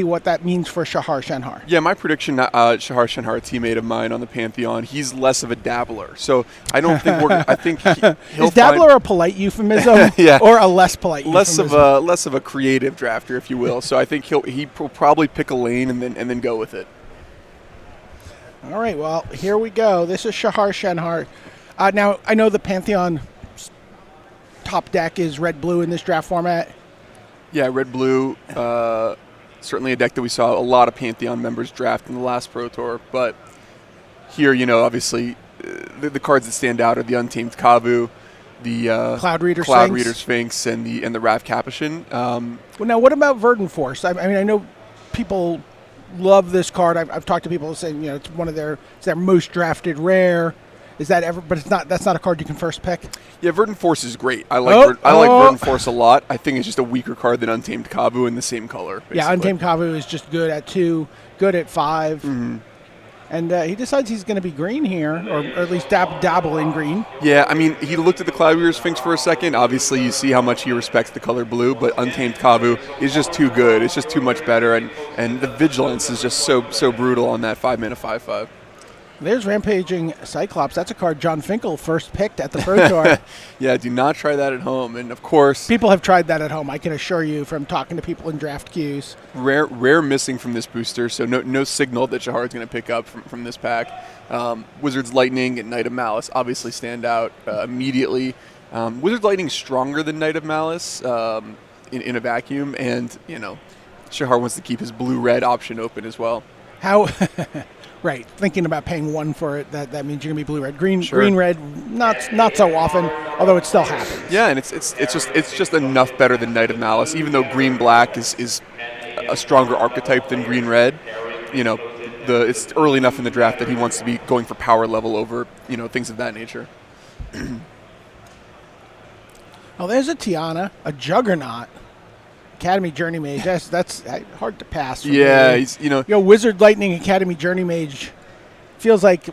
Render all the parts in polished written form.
what that means for Shahar Shenhar. Yeah, my prediction, Shahar Shenhar, a teammate of mine on the Pantheon, he's less of a dabbler. So I don't think I think he'll Is dabbler a polite euphemism yeah. or a less polite euphemism? Less of a creative drafter, if you will. So I think he'll probably pick a lane and then go with it. All right, well, here we go. This is Shahar Shenhar. Now, I know the Pantheon top deck is red-blue in this draft format. Yeah, red-blue. Certainly a deck that we saw a lot of Pantheon members draft in the last Pro Tour. But here, obviously, the cards that stand out are the Untamed Kavu, the Cloud Reader Sphinx, and the Rav Capuchin. Well, now, what about Verdant Force? I mean, I know people love this card. I've talked to people saying, it's it's their most drafted rare. Is that ever? But that's not a card you can first pick. Yeah, Verdant Force is great. I like Verdant Force a lot. I think it's just a weaker card than Untamed Kavu in the same color. Basically. Yeah, Untamed Kavu is just good at 2, good at 5. Mm-hmm. And he decides he's going to be green here, or at least dabble in green. Yeah, I mean, he looked at the Cloud Reader Sphinx for a second. Obviously, you see how much he respects the color blue, but Untamed Kavu is just too good. It's just too much better, and the Vigilance is just so brutal on that 5-mana 5/5. There's Rampaging Cyclops. That's a card John Finkel first picked at the Pro Tour. Yeah, do not try that at home. And, of course, people have tried that at home, I can assure you, from talking to people in draft queues. Rare missing from this booster, so no signal that Shahar is going to pick up from this pack. Wizard's Lightning and Knight of Malice obviously stand out immediately. Wizard's Lightning stronger than Knight of Malice in a vacuum, and, Shahar wants to keep his blue-red option open as well. How... Right, thinking about paying 1 for it, that means you're gonna be blue-red. Green, sure. Green-red, not so often, although it still happens. Yeah, and it's just enough better than Knight of Malice, even though green-black is a stronger archetype than green-red. It's early enough in the draft that he wants to be going for power level over things of that nature. Oh, there's a Tiana, a Juggernaut. Academy Journey Mage. That's hard to pass. Yeah, me. he's Wizard Lightning Academy Journey Mage feels like.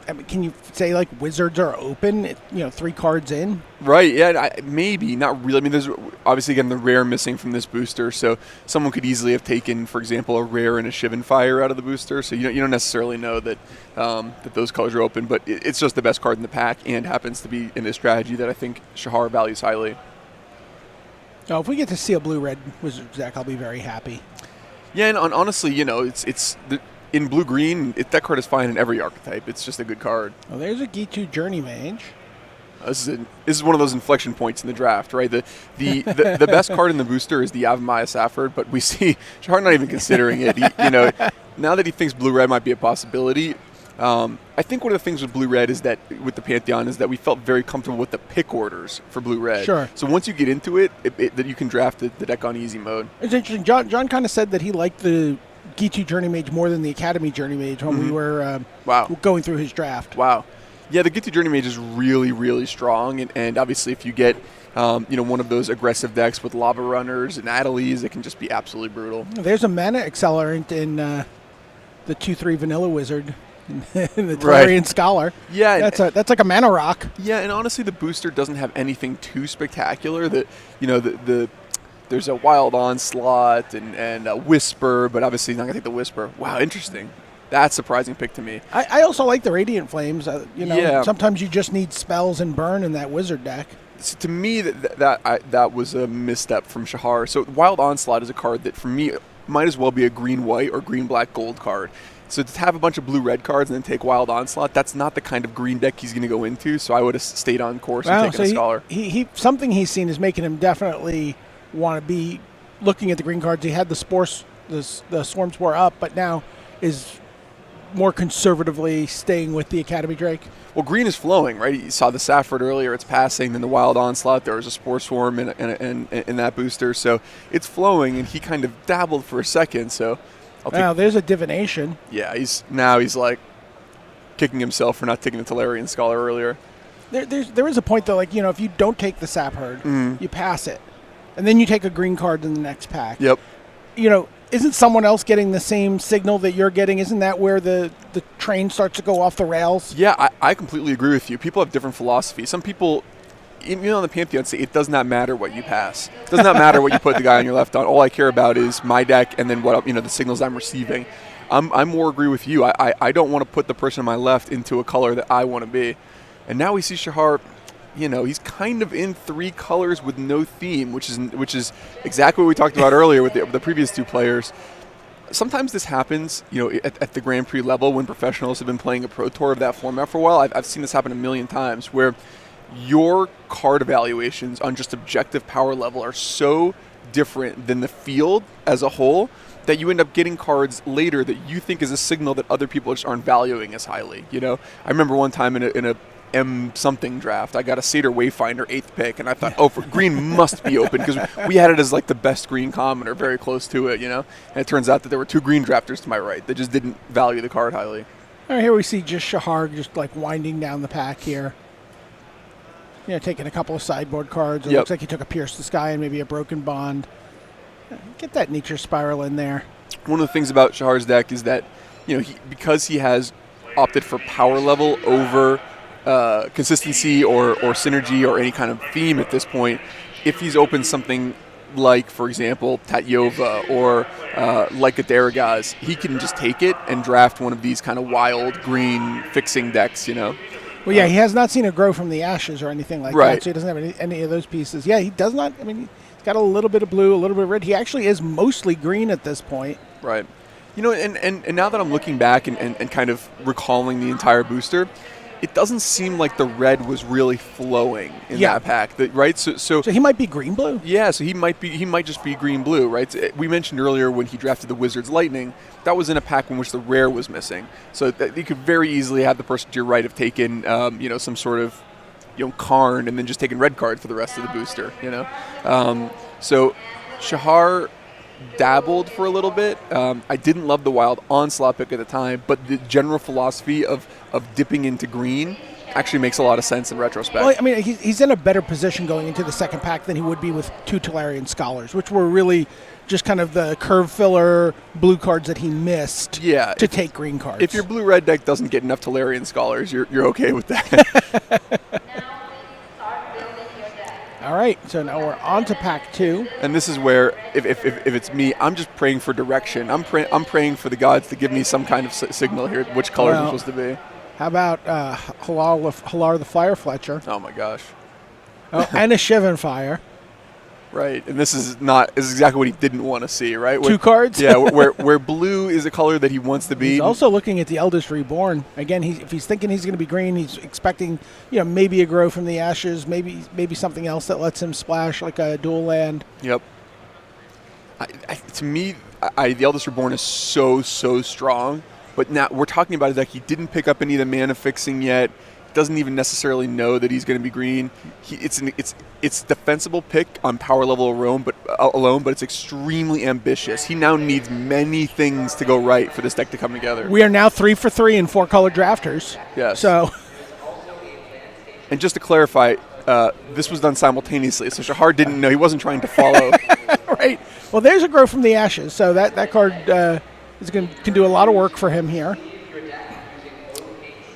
I mean, can you say like wizards are open? 3 cards in. Right. Yeah. Maybe not really. I mean, there's obviously again the rare missing from this booster, so someone could easily have taken, for example, a rare and a Shivan Fire out of the booster. So you don't necessarily know that that those colors are open, but it's just the best card in the pack and happens to be in a strategy that I think Shahar values highly. Oh, if we get to see a blue-red Wizard deck, I'll be very happy. Yeah, and honestly, it's in blue-green, that card is fine in every archetype. It's just a good card. Oh, there's a Gitu Journey Mage. This is one of those inflection points in the draft, right? The best card in the booster is the Avamaya Safford, but we see Shahar not even considering it. Now that he thinks blue-red might be a possibility. I think one of the things with blue-red is that with the Pantheon is that we felt very comfortable with the pick orders for blue-red. Sure. So once you get into it that you can draft the deck on easy mode. It's interesting. John kind of said that he liked the Gitu Journey Mage more than the Academy Journey Mage when we were going through his draft. Wow. Yeah, the Gitu Journey Mage is really, really strong, and obviously if you get one of those aggressive decks with Lava Runners and Adelies, it can just be absolutely brutal. There's a mana accelerant in the 2/3 Vanilla Wizard. In the Tolarian Scholar. Yeah, that's like a mana rock. Yeah, and honestly, the booster doesn't have anything too spectacular. There's a Wild Onslaught and a Whisper, but obviously he's not gonna take the Whisper. Wow, interesting. That's a surprising pick to me. I also like the Radiant Flames. Sometimes you just need spells and burn in that Wizard deck. So to me, that was a misstep from Shahar. So Wild Onslaught is a card that for me might as well be a green-white or green-black-gold card. So to have a bunch of blue-red cards and then take Wild Onslaught, that's not the kind of green deck he's going to go into, so I would have stayed on course and taken a Scholar. Something he's seen is making him definitely want to be looking at the green cards. He had the Swarm Spore up, but now is more conservatively staying with the Academy Drake. Well, green is flowing, right? You saw the Safford earlier, it's passing, then the Wild Onslaught, there was a Spore Swarm in that booster, so it's flowing, and he kind of dabbled for a second, so... Now there's a Divination. Yeah, he's like kicking himself for not taking the Tolarian Scholar earlier. There is a point though, if you don't take the Sap Herd, you pass it, and then you take a green card in the next pack. Yep. Isn't someone else getting the same signal that you're getting? Isn't that where the train starts to go off the rails? Yeah, I completely agree with you. People have different philosophies. Some people even on the Pantheon, say it does not matter what you pass. It does not matter what you put the guy on your left on. All I care about is my deck and then what the signals I'm receiving. I'm more agree with you. I don't want to put the person on my left into a color that I want to be. And now we see Shahar, he's kind of in 3 colors with no theme, which is exactly what we talked about earlier with the previous 2 players. Sometimes this happens, at the Grand Prix level when professionals have been playing a Pro Tour of that format for a while. I've seen this happen a million times where your card evaluations on just objective power level are so different than the field as a whole that you end up getting cards later that you think is a signal that other people just aren't valuing as highly. I remember one time in a M something draft, I got a Seder Wayfinder 8th pick, and I thought, for green must be open because we had it as like the best green common or very close to it, And it turns out that there were 2 green drafters to my right that just didn't value the card highly. All right, here we see just Shahar just like winding down the pack here. Taking a couple of sideboard cards. It looks like he took a Pierce the Sky and maybe a Broken Bond. Get that Nature Spiral in there. One of the things about Shahar's deck is that, because he has opted for power level over consistency or synergy or any kind of theme at this point, if he's opened something like, for example, Tatyova or like a Daragaz, he can just take it and draft one of these kind of wild green fixing decks, Well, yeah, he has not seen it grow from the ashes or anything like that, so he doesn't have any of those pieces. Yeah, he does not. I mean, he's got a little bit of blue, a little bit of red. He actually is mostly green at this point. Right. And now that I'm looking back and kind of recalling the entire booster, it doesn't seem like the red was really flowing in that pack, right? So he might be green blue. Yeah, so he might just be green blue, right? We mentioned earlier when he drafted the Wizards Lightning, that was in a pack in which the rare was missing. So you could very easily have the person to your right have taken some sort of Karn and then just taken red card for the rest of the booster. So Shahar dabbled for a little bit. I didn't love the Wild Onslaught pick at the time, but the general philosophy of dipping into green actually makes a lot of sense in retrospect. Well, I mean, he's in a better position going into the second pack than he would be with 2 Tolarian Scholars, which were really just kind of the curve filler blue cards that he missed to take green cards. If your blue-red deck doesn't get enough Tolarian Scholars, you're okay with that. All right, so now we're on to pack 2. And this is where, if it's me, I'm just praying for direction. I'm praying for the gods to give me some kind of signal here, which colors I'm supposed to be. How about Halar the Fire Fletcher? Oh, my gosh. Oh, and a Shivan Fire. Right, and this is exactly what he didn't want to see, right? 2 cards? Yeah, where blue is a color that he wants to be. He's also looking at the Eldest Reborn. Again, if he's thinking he's going to be green, he's expecting, maybe a Grow from the Ashes, maybe something else that lets him splash like a dual land. Yep. To me, the Eldest Reborn is so strong, but now we're talking about a deck he didn't pick up any of the mana fixing yet. Doesn't even necessarily know that he's going to be green. It's defensible pick on power level alone, but it's extremely ambitious. He now needs many things to go right for this deck to come together. We are now 3 for 3 in 4-color drafters. Yes. So, and just to clarify, this was done simultaneously, so Shahar didn't know. He wasn't trying to follow. Right. Well, there's a Grow from the Ashes, so that card can do a lot of work for him here.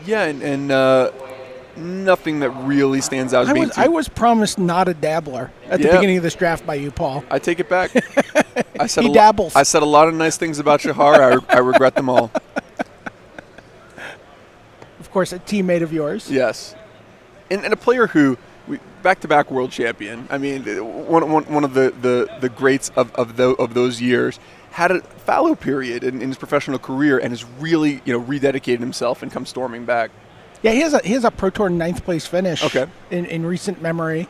Yeah, and nothing that really stands out as being I was promised not a dabbler at the beginning of this draft by you, Paul. I take it back. He dabbles. I said a lot of nice things about Shahar. I regret them all. Of course, a teammate of yours. Yes. And a player who, back-to-back world champion, I mean, one of the greats of those years, had a fallow period in his professional career and has really rededicated himself and come storming back. Yeah, he has a Pro Tour 9th place finish. Okay. In recent memory.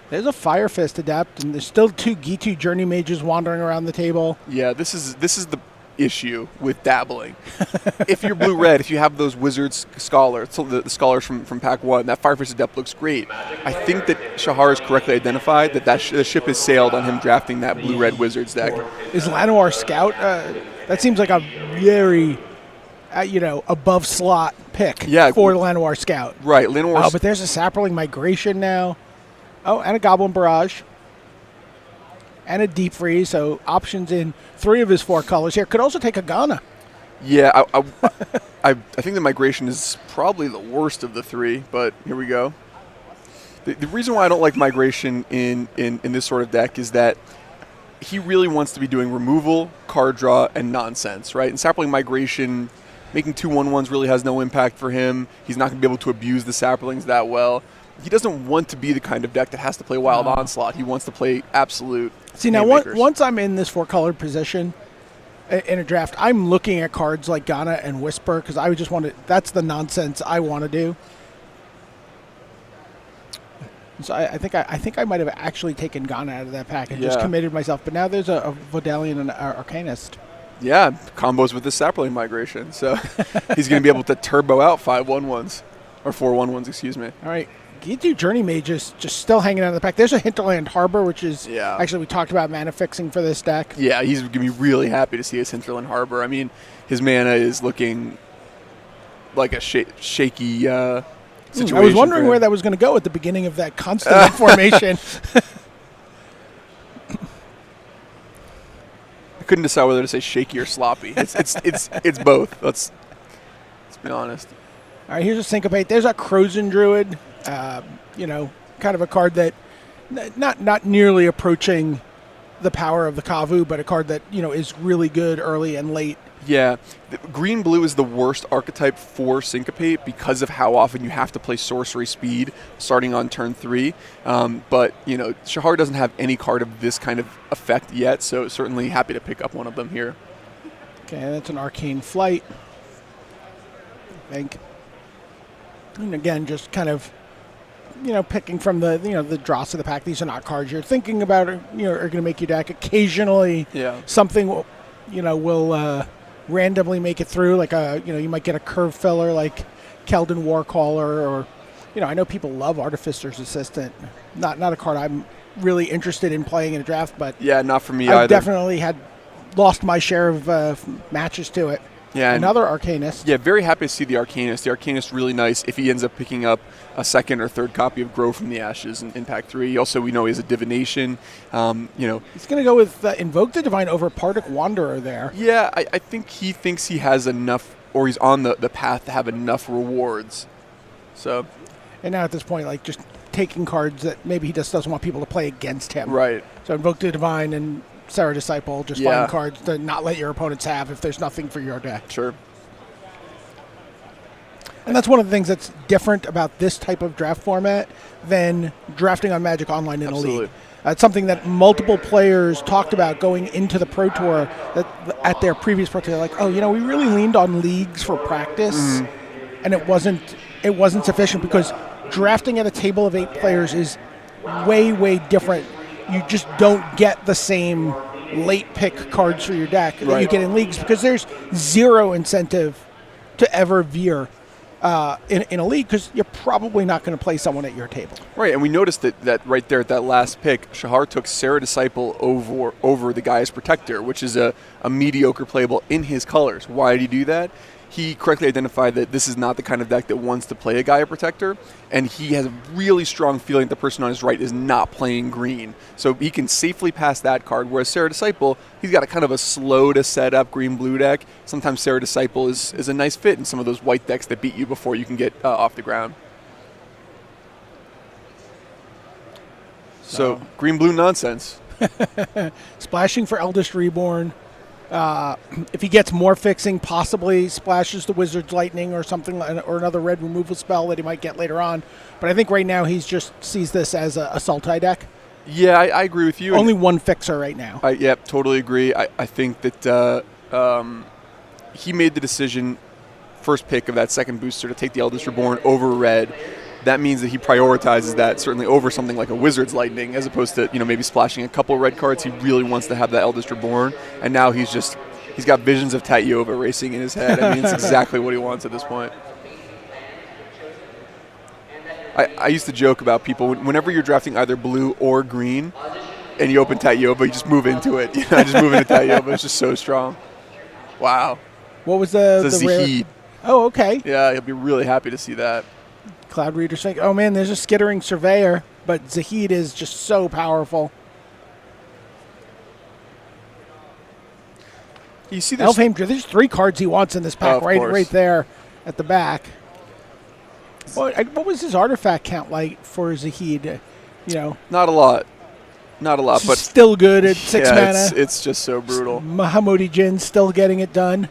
There's a Fire Fist Adept, and there's still 2 Gitu Journey Mages wandering around the table. Yeah, this is the issue with dabbling. If you're blue-red, if you have those Wizards Scholars, so the Scholars from Pack 1, that Fire Fist Adept looks great. I think that Shahar has correctly identified that the ship has sailed on him drafting that blue-red Wizards deck. Is Llanowar Scout? That seems like a very... above slot pick for Llanowar Scout. Right, Llanowar. Oh, but there's a Saproling Migration now. Oh, and a Goblin Barrage. And a Deep Freeze, so options in 3 of his 4 colors here. Could also take a Ghana. Yeah, I think the Migration is probably the worst of the 3, but here we go. The reason why I don't like migration in this sort of deck is that he really wants to be doing removal, card draw, and nonsense, right? And sapling migration, making 2/1/1s really has no impact for him. He's not going to be able to abuse the saplings that well. He doesn't want to be the kind of deck that has to play Wild Onslaught. He wants to play absolute. See, now once I'm in this 4-colored position in a draft, I'm looking at cards like Ghana and Whisper because I would just want to. That's the nonsense I want to do. So I think I might have actually taken Ghana out of that pack and just committed myself. But now there's a Vodalian and an Arcanist. Yeah, combos with the sapling migration. So he's going to be able to turbo out 5/1/1s or 4/1/1s, excuse me. All right. G2 Journey Mage is just still hanging out of the pack. There's a Hinterland Harbor, which is actually we talked about mana fixing for this deck. Yeah, he's going to be really happy to see his Hinterland Harbor. I mean, his mana is looking like a shaky situation. I was wondering where that was going to go at the beginning of that constant formation. I couldn't decide whether to say shaky or sloppy. It's both. Let's be honest. All right, here's a Syncopate. There's a Crozen Druid. Kind of a card that not nearly approaching the power of the Kavu, but a card that is really good early and late. Yeah, green-blue is the worst archetype for Syncopate because of how often you have to play Sorcery Speed starting on turn 3. But Shahar doesn't have any card of this kind of effect yet, so certainly happy to pick up one of them here. Okay, that's an Arcane Flight. I think. And again, just kind of picking from the dross of the pack. These are not cards you're thinking about, are going to make your deck. Occasionally, something will randomly make it through. Like you might get a curve filler like Keldon Warcaller, or I know people love Artificer's Assistant. Not a card I'm really interested in playing in a draft, but not for me either. I've definitely had lost my share of matches to it. Yeah, another Arcanist. Yeah, very happy to see the Arcanist. The Arcanist really nice if he ends up picking up a second or third copy of Grow from the Ashes in Pack 3. Also, we know he has a Divination. He's going to go with Invoke the Divine over Partic Wanderer there. Yeah, I think he thinks he has enough, or he's on the path to have enough rewards. So, and now at this point, like just taking cards that maybe he just doesn't want people to play against him. Right. So Invoke the Divine and Sarah Disciple, just find cards to not let your opponents have if there's nothing for your deck. Sure. And that's one of the things that's different about this type of draft format than drafting on Magic Online in a league. It's something that multiple players talked about going into the Pro Tour that at their previous Pro Tour. They're like, we really leaned on leagues for practice, and it wasn't sufficient because drafting at a table of 8 players is way, way different. You just don't get the same late pick cards for your deck that you get in leagues because there's zero incentive to ever veer in a league because you're probably not going to play someone at your table. Right, and we noticed that right there at that last pick, Shahar took Sarah Disciple over the Gaia's Protector, which is a mediocre playable in his colors. Why did he do that? He correctly identified that this is not the kind of deck that wants to play a Gaia Protector, and he has a really strong feeling that the person on his right is not playing green. So he can safely pass that card, whereas Sarah Disciple, he's got a kind of a slow-to-set-up green-blue deck. Sometimes Sarah Disciple is a nice fit in some of those white decks that beat you before you can get off the ground. So green-blue nonsense. Splashing for Eldest Reborn. If he gets more fixing, possibly splashes the Wizard's Lightning or something, or another red removal spell that he might get later on. But I think right now he just sees this as a Sultai deck. Yeah, I agree with you. Only one fixer right now. Totally agree. I think that he made the decision, first pick of that second booster, to take the Eldest Reborn over red. That means that he prioritizes that certainly over something like a Wizard's Lightning, as opposed to maybe splashing a couple red cards. He really wants to have that Eldest Reborn, and now he's got visions of Tatyova racing in his head. I mean, it's exactly what he wants at this point. I used to joke about people whenever you're drafting either blue or green, and you open Tatyova, you just move into it. Just move into Tatyova. It's just so strong. Wow. What was the Zahid? Oh, okay. Yeah, he'll be really happy to see that. Cloud Reader saying, oh man, there's a Skittering Surveyor, but Zahid is just so powerful. You see this? Elfheim, there's 3 cards he wants in this pack right there at the back. What was his artifact count like for Zahid? Not a lot. Not a lot, but still good at 6 mana. It's just so brutal. Mahamudi Jin still getting it done.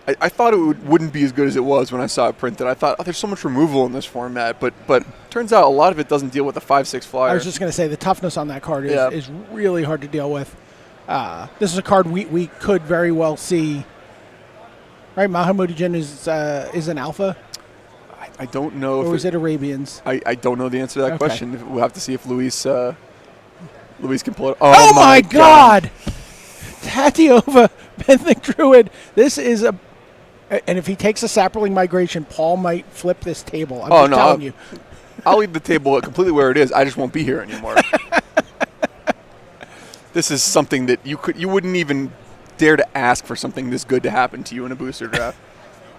I thought it wouldn't be as good as it was when I saw it printed. I thought, there's so much removal in this format, but turns out a lot of it doesn't deal with a 5/6 flyer. I was just going to say the toughness on that card is really hard to deal with. This is a card we could very well see. Right, Mahamudi Jin is an alpha. I don't know. Or is it Arabians? I don't know the answer to that question. We'll have to see if Luis can pull it. Oh my God! Tatiova, Benthic Druid. This is a... And if he takes a Sapperling Migration, Paul might flip this table. I'm just telling you. I'll leave the table completely where it is. I just won't be here anymore. This is something that you wouldn't even dare to ask for something this good to happen to you in a booster draft.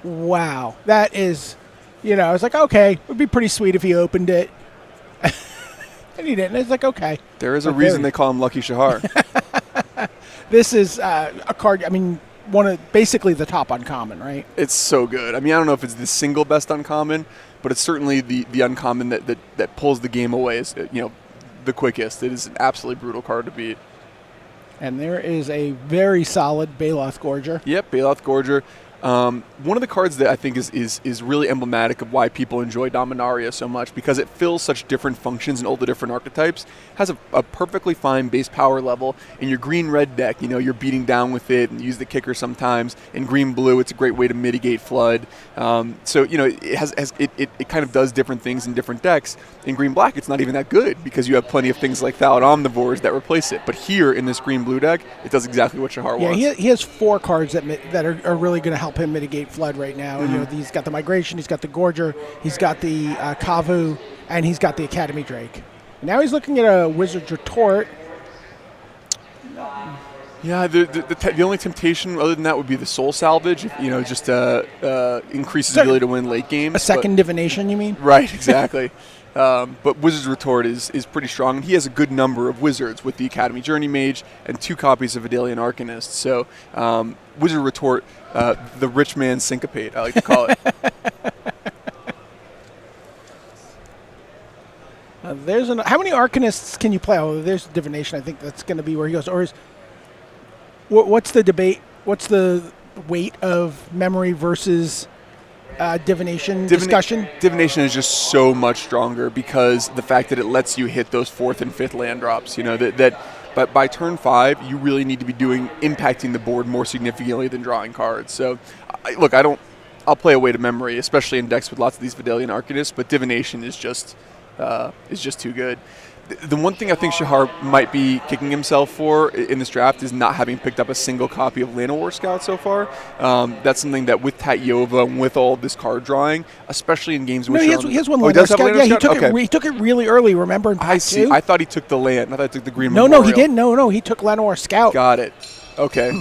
Wow. That is... I was like, okay, it would be pretty sweet if he opened it. And he didn't. It's like, okay. There is a reason they call him Lucky Shahar. This is a card, basically the top uncommon, right? It's so good. I don't know if it's the single best uncommon, but it's certainly the uncommon that pulls the game away is, the quickest. It is an absolutely brutal card to beat. And there is a very solid Baloth Gorger. Yep, Baloth Gorger. One of the cards that I think is really emblematic of why people enjoy Dominaria so much, because it fills such different functions in all the different archetypes, has a perfectly fine base power level. In your green-red deck, you're beating down with it and use the kicker sometimes. In green-blue, it's a great way to mitigate flood. It kind of does different things in different decks. In green-black, it's not even that good because you have plenty of things like Thallid Omnivores that replace it. But here in this green-blue deck, it does exactly what Shahar wants. Yeah, he has 4 cards that are really going to help him mitigate flood right now. Mm-hmm. He's got the Migration, he's got the Gorger, he's got the Kavu, and he's got the Academy Drake. And now he's looking at a Wizard's Retort. Yeah, the only temptation other than that would be the Soul Salvage. Just increases the ability to win late games. A second divination, you mean? Right, exactly. But Wizard's Retort is pretty strong. He has a good number of wizards with the Academy Journey Mage and 2 copies of Vidalian Arcanist. So Wizard Retort, the rich man's syncopate, I like to call it. How many Arcanists can you play? Oh, there's divination. I think that's going to be where he goes. Or what's the debate? What's the weight of memory versus divination discussion? Divination is just so much stronger because the fact that it lets you hit those 4th and 5th land drops. But by turn 5, you really need to be impacting the board more significantly than drawing cards. So, I'll play a weight of memory, especially in decks with lots of these Vidalian Arcanists. But divination is just too good. The one thing I think Shahar might be kicking himself for in this draft is not having picked up a single copy of Llanowar Scout so far. That's something that with Tatiova and with all this card drawing, especially in games with he has one Llanowar Scout. Yeah, he took it really early, remember? I see. I thought he took the land. I thought he took the green Memorial. No, he didn't. No, he took Llanowar Scout. Got it. Okay.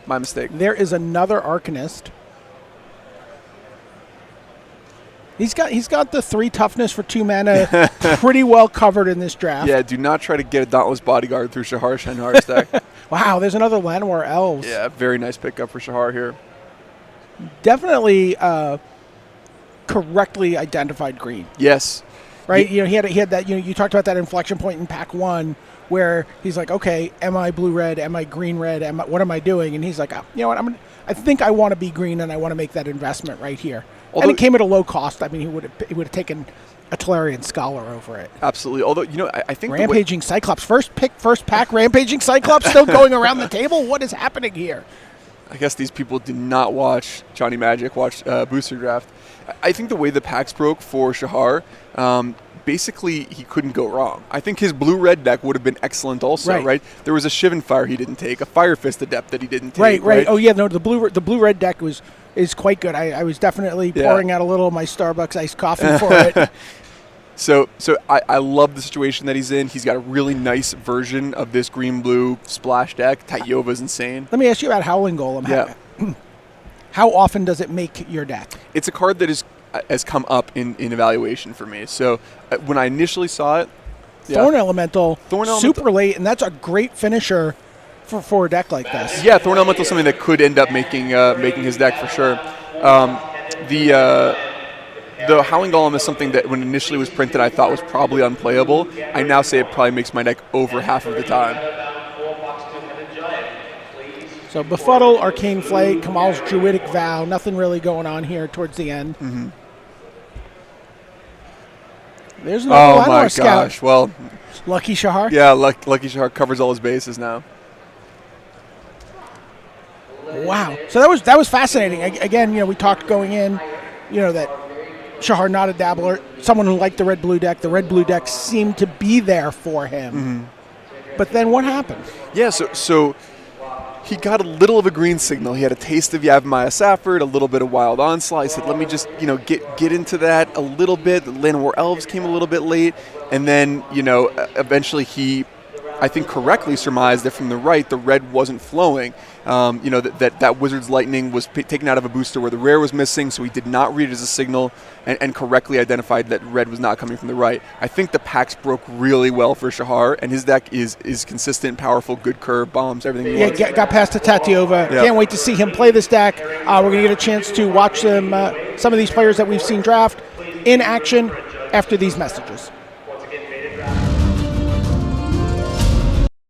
My mistake. There is another Arcanist. He's got the 3 toughness for 2 mana pretty well covered in this draft. Yeah, do not try to get a Dauntless Bodyguard through Shahar Shenhar's deck. Wow, there's another Llanowar Elves. Yeah, very nice pickup for Shahar here. Definitely correctly identified green. Yes. Right? He had that, you talked about that inflection point in pack 1 where he's like, okay, am I blue-red? Am I green-red? What am I doing? And he's like, I think I want to be green and I want to make that investment right here. And it came at a low cost. He would have taken a Tolarian Scholar over it. Absolutely. Although, I think Rampaging Cyclops. First pack Rampaging Cyclops still going around the table? What is happening here? I guess these people did not watch Johnny Magic, watch Booster Draft. I think the way the packs broke for Shahar, basically he couldn't go wrong. I think his blue-red deck would have been excellent also, right? There was a Shivan Fire he didn't take, a Fire Fist Adept that he didn't take. Right. Oh, yeah, no, the blue-red deck is quite good. I was definitely pouring out a little of my Starbucks iced coffee for it. So I love the situation that he's in. He's got a really nice version of this green-blue splash deck. Tatyova's insane. Let me ask you about Howling Golem. Yeah. How often does it make your deck? It's a card that has come up in evaluation for me. So when I initially saw it, Thorn Elemental, super late, and that's a great finisher for a deck like this. Yeah, Thorn Elemental is something that could end up making his deck for sure. the Howling Golem is something that when initially was printed I thought was probably unplayable. I now say it probably makes my deck over half of the time. So Befuddle, Arcane Flight, Kamal's Druidic Vow. Nothing really going on here towards the end. Mm-hmm. There's another my Scout. gosh. Well, Lucky Shahar. yeah, Lucky Shahar covers all his bases now. Wow. So that was fascinating. Again, we talked going in, that Shahar not a dabbler, someone who liked the red-blue deck. The red-blue deck seemed to be there for him. Mm-hmm. But then what happened? Yeah, so he got a little of a green signal. He had a taste of Yavimaya Safford, a little bit of Wild Onslaught. He said, let me just, get into that a little bit. The Llanowar Elves came a little bit late. And then, eventually he, I think, correctly surmised that from the right, the red wasn't flowing. That Wizard's Lightning was taken out of a booster where the rare was missing, so he did not read it as a signal and correctly identified that red was not coming from the right. I think the packs broke really well for Shahar, and his deck is consistent, powerful, good curve, bombs, everything he wants. Got past to Tatiova. Yeah. Can't wait to see him play this deck. We're going to get a chance to watch them, some of these players that we've seen draft in action after these messages. Once again,